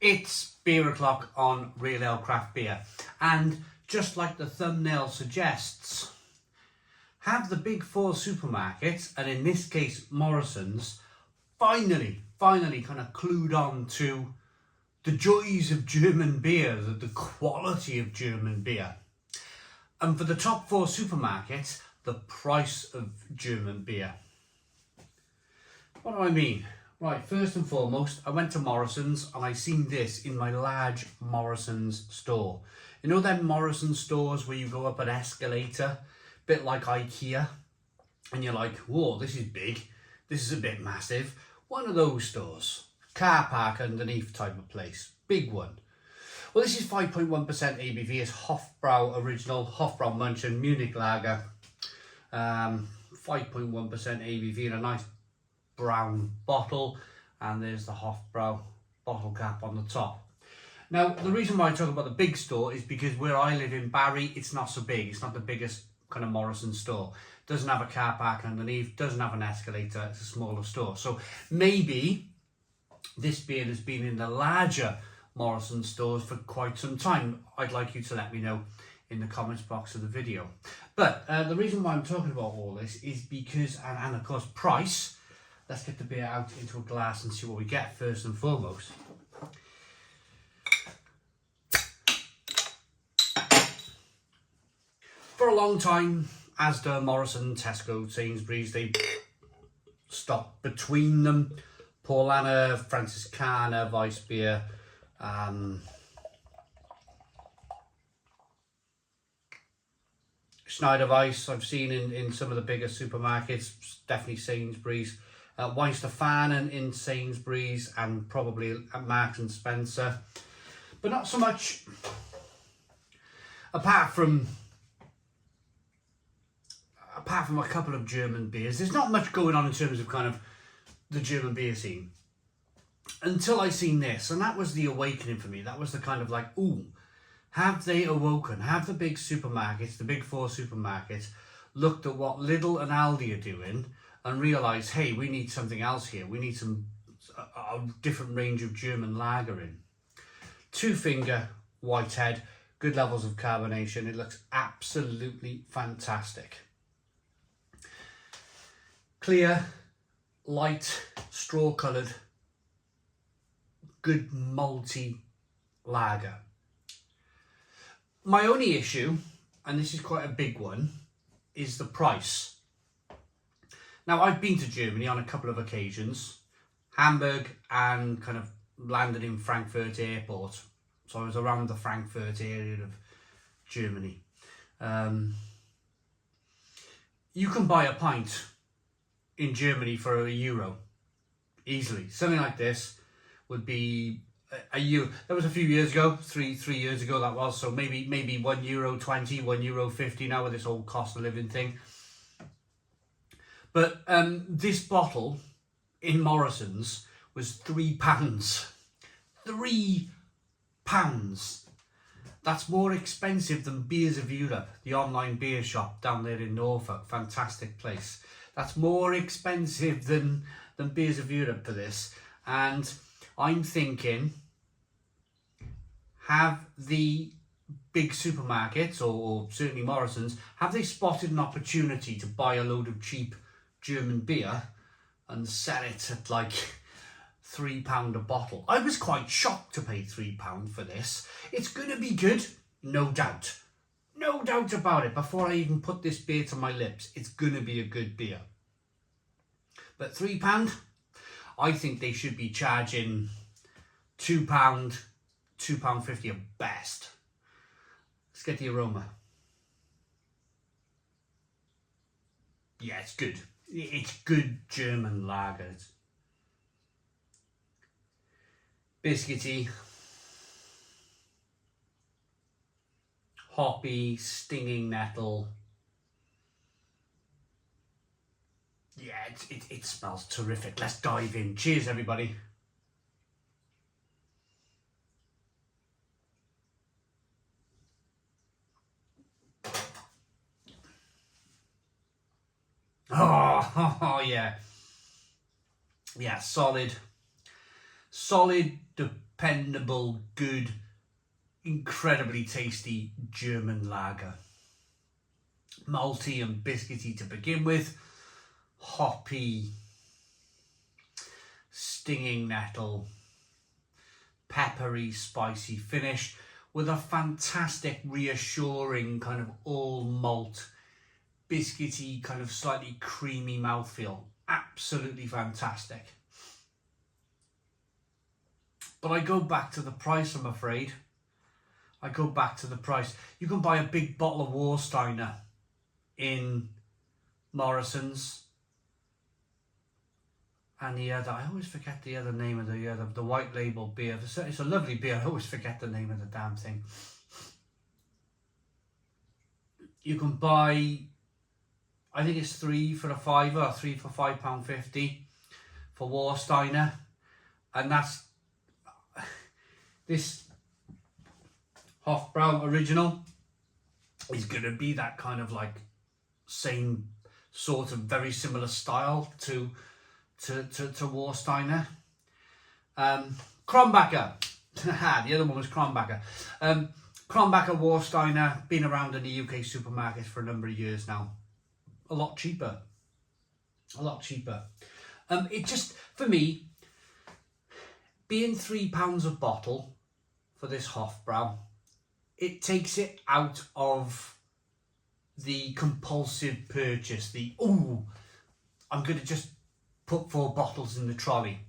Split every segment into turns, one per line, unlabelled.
It's Beer O'Clock on Real Ale Craft Beer, and just like the thumbnail suggests, have the big four supermarkets, and in this case Morrison's, finally kind of clued on to the joys of German beer, the quality of German beer. And for the top four supermarkets, the price of German beer. What do I mean? Right, first and foremost, I went to Morrison's and I seen this in my large Morrison's store. You know them Morrison stores where you go up an escalator, bit like IKEA, and you're like, whoa, this is big, this is a bit massive. One of those stores, car park underneath type of place, big one. Well, this is 5.1% ABV, it's Hofbra original, Hofbra nchen Munich lager, 5.1% ABV in a nice brown bottle, and there's the Hofbra bottle cap on the top. Now, the reason why I talk about the big store is because where I live in Barry, it's not so big. It's not the biggest kind of Morrison store. Doesn't have a car park underneath, doesn't have an escalator, it's a smaller store. So maybe this beer has been in the larger Morrison stores for quite some time. I'd like you to let me know in the comments box of the video. But the reason why I'm talking about all this is because, and of course price. Let's get the beer out into a glass and see what we get first and foremost. For a long time, Asda, Morrison, Tesco, Sainsbury's, they stopped between them. Paulaner, Franziskaner, Weissbier, Schneider Weiss, I've seen in some of the bigger supermarkets, definitely Sainsbury's. Weisterfanen in Sainsbury's and probably at Marks and Spencer, but not so much apart from a couple of German beers. There's not much going on in terms of kind of the German beer scene until I seen this, and that was the awakening for me. That was the kind of like, ooh, have they awoken? Have the big supermarkets, the big four supermarkets, looked at what Lidl and Aldi are doing and realise, hey, we need something else here. We need a different range of German lager in. Two finger, whitehead, good levels of carbonation. It looks absolutely fantastic. Clear, light, straw coloured, good malty lager. My only issue, and this is quite a big one, is the price. Now, I've been to Germany on a couple of occasions, Hamburg, and kind of landed in Frankfurt airport. So I was around the Frankfurt area of Germany. You can buy a pint in Germany for €1, easily. Something like this would be a euro. That was a few years ago, three years ago that was. So maybe €1.20, €1.50 now with this whole cost of living thing. But this bottle in Morrison's was £3. £3. That's more expensive than Beers of Europe, the online beer shop down there in Norfolk. Fantastic place. That's more expensive than Beers of Europe for this. And I'm thinking, have the big supermarkets, or certainly Morrison's, have they spotted an opportunity to buy a load of cheap German beer and sell it at like £3 a bottle? I was quite shocked to pay £3 for this. It's going to be good, no doubt. No doubt about it. Before I even put this beer to my lips, it's going to be a good beer. But £3, I think they should be charging £2, £2.50 at best. Let's get the aroma. Yeah, it's good. It's good German lager. It's biscuity, hoppy, stinging nettle. Yeah, it smells terrific. Let's dive in. Cheers, everybody. Oh yeah. Yeah, solid, dependable, good, incredibly tasty German lager. Malty and biscuity to begin with, hoppy, stinging nettle, peppery, spicy finish with a fantastic, reassuring kind of all malt, biscuity, kind of slightly creamy mouthfeel. Absolutely fantastic. But I go back to the price, I'm afraid. I go back to the price. You can buy a big bottle of Warsteiner in Morrison's. And the other, I always forget the other name of the white label beer. It's a lovely beer. I always forget the name of the damn thing. You can buy, I think it's 3 for a fiver, or 3 for £5.50 for Warsteiner. And that's this Hofbra original is going to be that kind of like same sort of very similar style to Warsteiner. Kronbacher. The other one was Kronbacher. Kronbacher Warsteiner, been around in the UK supermarkets for a number of years now. A lot cheaper. It just, for me, being £3 a bottle for this Hofbra, it takes it out of the compulsive purchase. I'm going to just put 4 bottles in the trolley.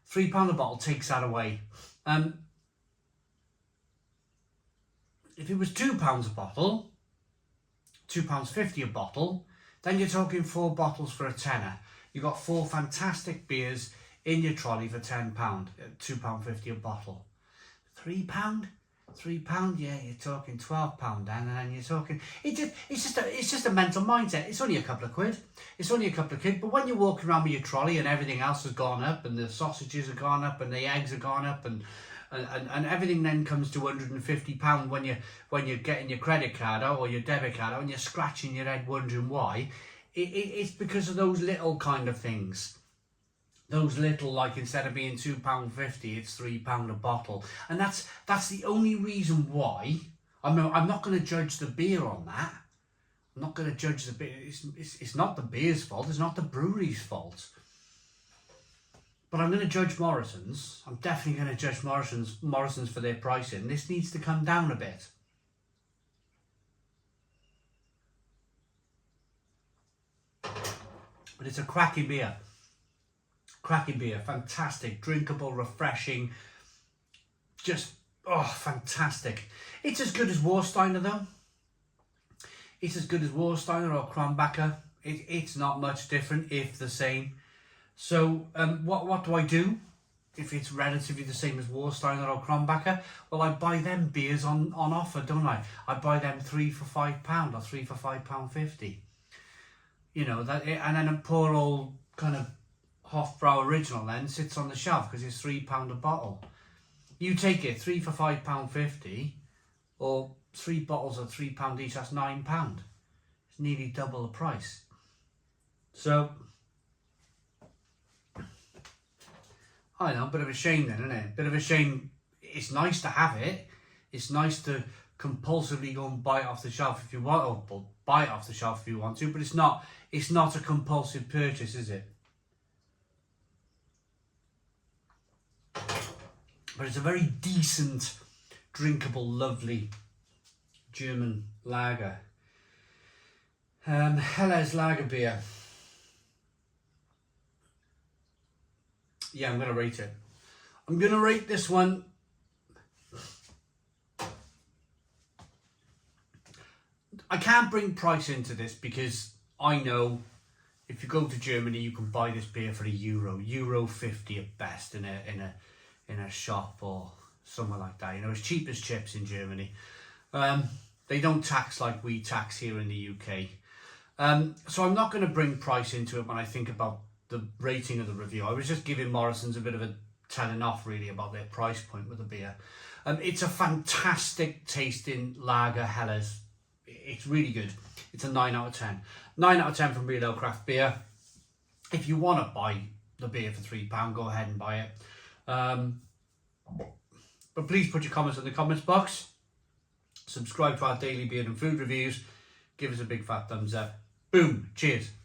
£3 a bottle takes that away. If it was £2 a bottle, £2.50 a bottle, then you're talking 4 bottles for a tenner. You've got 4 fantastic beers in your trolley for £10, £2.50 a bottle. £3? £3, yeah, you're talking £12 then, and then you're talking. It's just a mental mindset. It's only a couple of quid. But when you're walking around with your trolley and everything else has gone up, and the sausages have gone up, and the eggs have gone up, and everything then comes to £150 when you're getting your credit card out or your debit card out, and you're scratching your head wondering why. It's because of those little kind of things. Those little, like, instead of being £2.50, it's £3 a bottle, and that's the only reason why. I'm not going to judge the beer on that. I'm not going to judge the beer. It's not the beer's fault. It's not the brewery's fault. But I'm going to judge Morrison's. I'm definitely going to judge Morrison's for their pricing. This needs to come down a bit. But it's a cracking beer. Fantastic, drinkable, refreshing, just, fantastic. It's as good as Warsteiner though. It's as good as Warsteiner or Kronbacher. It's not much different, if the same. So what do I do if it's relatively the same as Warsteiner or Kronbacher? Well, I buy them beers on offer, don't I? I buy them 3 for £5 or 3 for £5.50. You know, and then a poor old kind of Hofbra original then sits on the shelf because it's £3 a bottle. You take it 3 for £5.50, or 3 bottles of £3 each. That's £9. It's nearly double the price. So I know, a bit of a shame then, isn't it? Bit of a shame. It's nice to have it. It's nice to compulsively go and buy it off the shelf if you want, or buy it off the shelf if you want to. But it's not a compulsive purchase, is it? But it's a very decent, drinkable, lovely German lager. Helles lager beer. Yeah, I'm going to rate it. I'm going to rate this one. I can't bring price into this because I know if you go to Germany, you can buy this beer for €1, €1.50 at best in a shop or somewhere like that. You know, it's cheap as chips in Germany. They don't tax like we tax here in the UK. So I'm not going to bring price into it when I think about the rating of the review. I was just giving Morrison's a bit of a telling off really about their price point with the beer. It's a fantastic tasting lager, Helles. It's really good. It's a 9 out of 10. 9 out of 10 from Real Ale Craft Beer. If you want to buy the beer for £3, go ahead and buy it. But please put your comments in the comments box. Subscribe to our daily beer and food reviews. Give us a big fat thumbs up. Boom. Cheers.